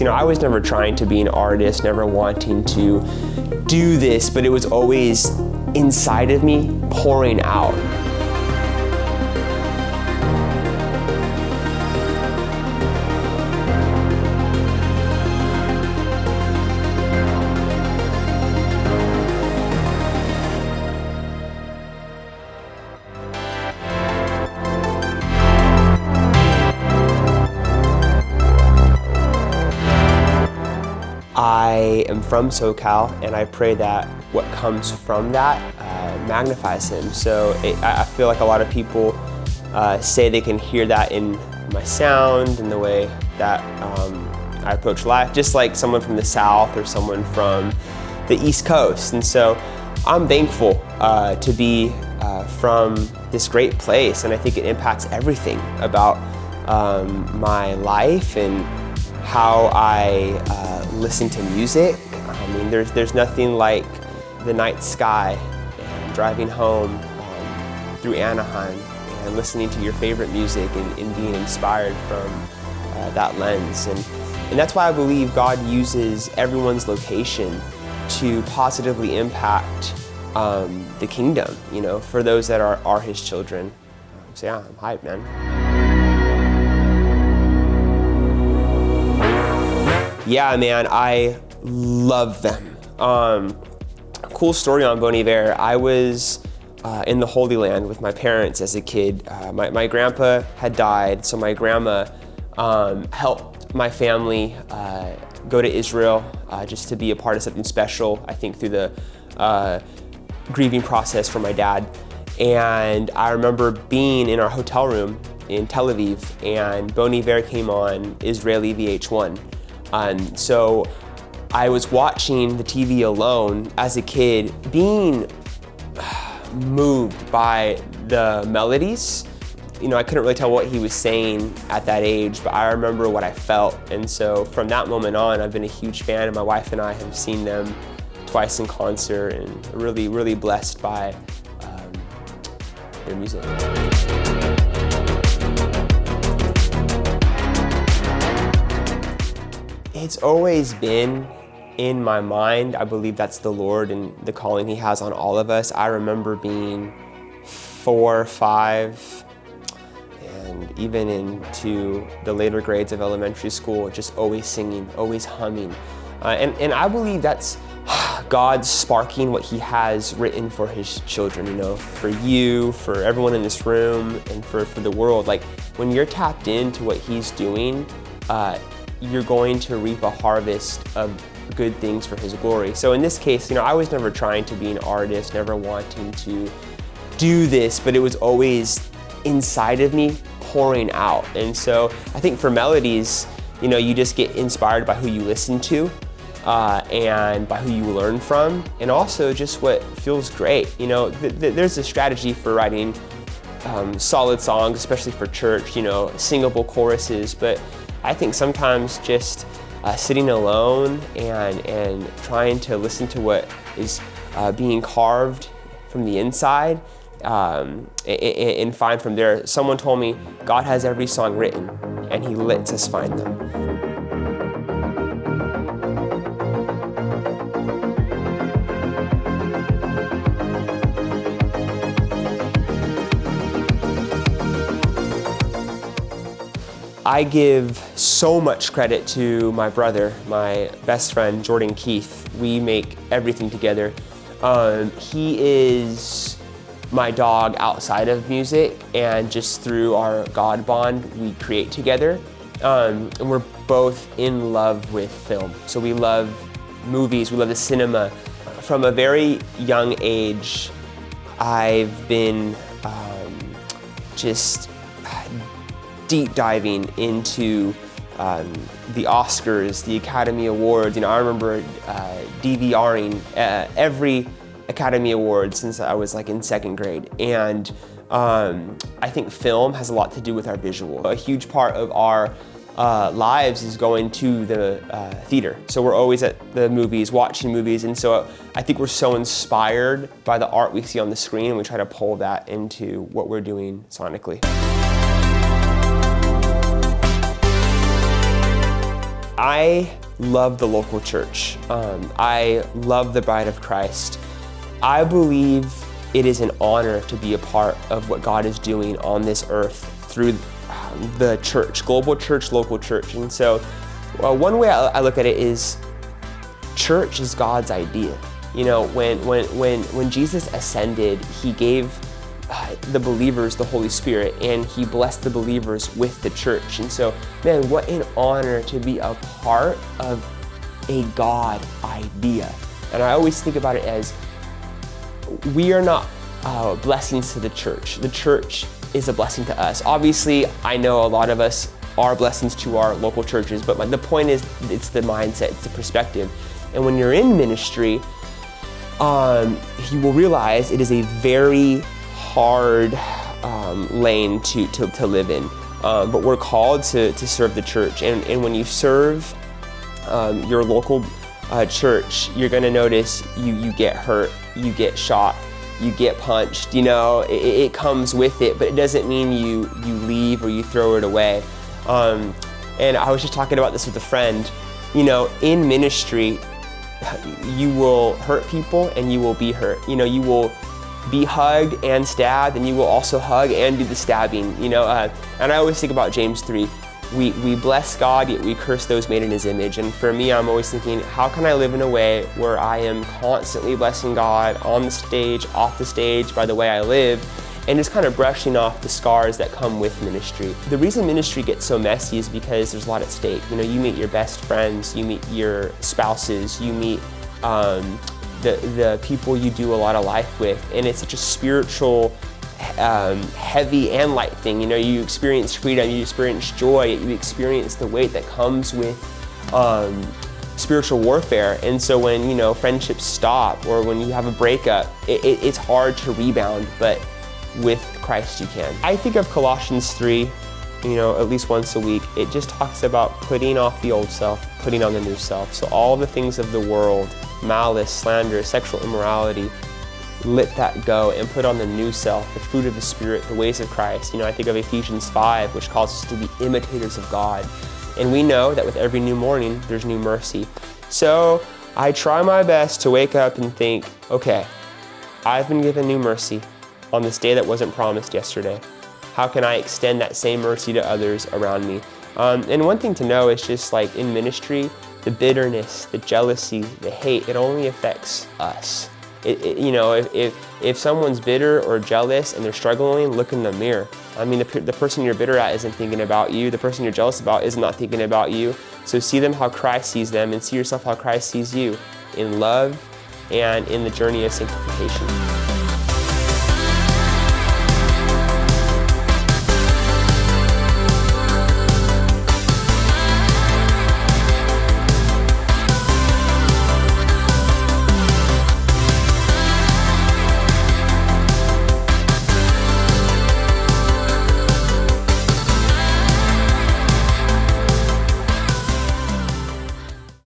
lyrics. I was never trying to be an artist, never wanting to do this, but it was always inside of me, pouring out. I am from SoCal, and I pray that what comes from that magnifies him. So I feel like a lot of people say they can hear that in my sound, in the way that I approach life, just like someone from the South or someone from the East Coast. And so I'm thankful to be from this great place, and I think it impacts everything about my life and how I listen to music. I mean, there's nothing like the night sky and driving home through Anaheim and listening to your favorite music and being inspired from that lens. And that's why I believe God uses everyone's location to positively impact the kingdom, for those that are his children. So yeah, I'm hyped, man. Yeah, man, I love them. Cool story on Bon Iver. I was in the Holy Land with my parents as a kid. My grandpa had died, so my grandma helped my family go to Israel just to be a part of something special, I think through the grieving process for my dad. And I remember being in our hotel room in Tel Aviv, and Bon Iver came on Israeli VH1. So I was watching the TV alone as a kid, being moved by the melodies. I couldn't really tell what he was saying at that age, but I remember what I felt. And so from that moment on, I've been a huge fan, and my wife and I have seen them twice in concert, and really, really blessed by their music. It's always been in my mind. I believe that's the Lord and the calling he has on all of us. I remember being 4 or 5, and even into the later grades of elementary school, just always singing, always humming. And I believe that's God sparking what he has written for his children, for you, for everyone in this room, and for the world. Like, when you're tapped into what he's doing, you're going to reap a harvest of good things for his glory. So in this case, I was never trying to be an artist, never wanting to do this, but it was always inside of me, pouring out. And so I think for melodies, you just get inspired by who you listen to and by who you learn from, and also just what feels great. There's a strategy for writing solid songs, especially for church, singable choruses, but I think sometimes just sitting alone and trying to listen to what is being carved from the inside and find from there. Someone told me God has every song written, and he lets us find them. I give so much credit to my brother, my best friend, Jordan Keith. We make everything together. He is my dog outside of music, and just through our God bond, we create together. And we're both in love with film. So we love movies, we love the cinema. From a very young age, I've been just deep diving into the Oscars, the Academy Awards. I remember DVRing every Academy Award since I was in 2nd grade. And I think film has a lot to do with our visual. A huge part of our lives is going to the theater. So we're always at the movies, watching movies. And so I think we're so inspired by the art we see on the screen, and we try to pull that into what we're doing sonically. I love the local church. I love the bride of Christ. I believe it is an honor to be a part of what God is doing on this earth through the church, global church, local church. And so one way I look at it is church is God's idea. You know, when Jesus ascended, he gave the believers the Holy Spirit, and he blessed the believers with the church. And so, man, what an honor to be a part of a God idea. And I always think about it as we are not blessings to the church. The church is a blessing to us. Obviously, I know a lot of us are blessings to our local churches, but the point is, it's the mindset, it's the perspective. And when you're in ministry, you will realize it is a very hard lane to live in. But we're called to serve the church. And when you serve your local church, you're gonna notice you get hurt, you get shot, you get punched. You know, it comes with it, but it doesn't mean you leave or you throw it away. And I was just talking about this with a friend. You know, in ministry, you will hurt people and you will be hurt. You know, you will be hugged and stabbed, and you will also hug and do the stabbing. You know, and I always think about James 3. We bless God, yet we curse those made in his image. And for me, I'm always thinking, how can I live in a way where I am constantly blessing God on the stage, off the stage, by the way I live, and just kind of brushing off the scars that come with ministry. The reason ministry gets so messy is because there's a lot at stake. You know, you meet your best friends, you meet your spouses, you meet the people you do a lot of life with, and it's such a spiritual, heavy and light thing. You know, you experience freedom, you experience joy, you experience the weight that comes with spiritual warfare. And so when, you know, friendships stop or when you have a breakup, it's hard to rebound, but with Christ you can. I think of Colossians 3, you know, at least once a week. It just talks about putting off the old self, putting on the new self. So all the things of the world, malice, slander, sexual immorality, let that go and put on the new self, the fruit of the Spirit, the ways of Christ. You know, I think of Ephesians 5, which calls us to be imitators of God. And we know that with every new morning, there's new mercy. So I try my best to wake up and think, okay, I've been given new mercy on this day that wasn't promised yesterday. How can I extend that same mercy to others around me? And one thing to know is just like in ministry, the bitterness, the jealousy, the hate, it only affects us. You know, if someone's bitter or jealous and they're struggling, look in the mirror. I mean, the person you're bitter at isn't thinking about you. The person you're jealous about is not thinking about you. So see them how Christ sees them, and see yourself how Christ sees you, in love and in the journey of sanctification.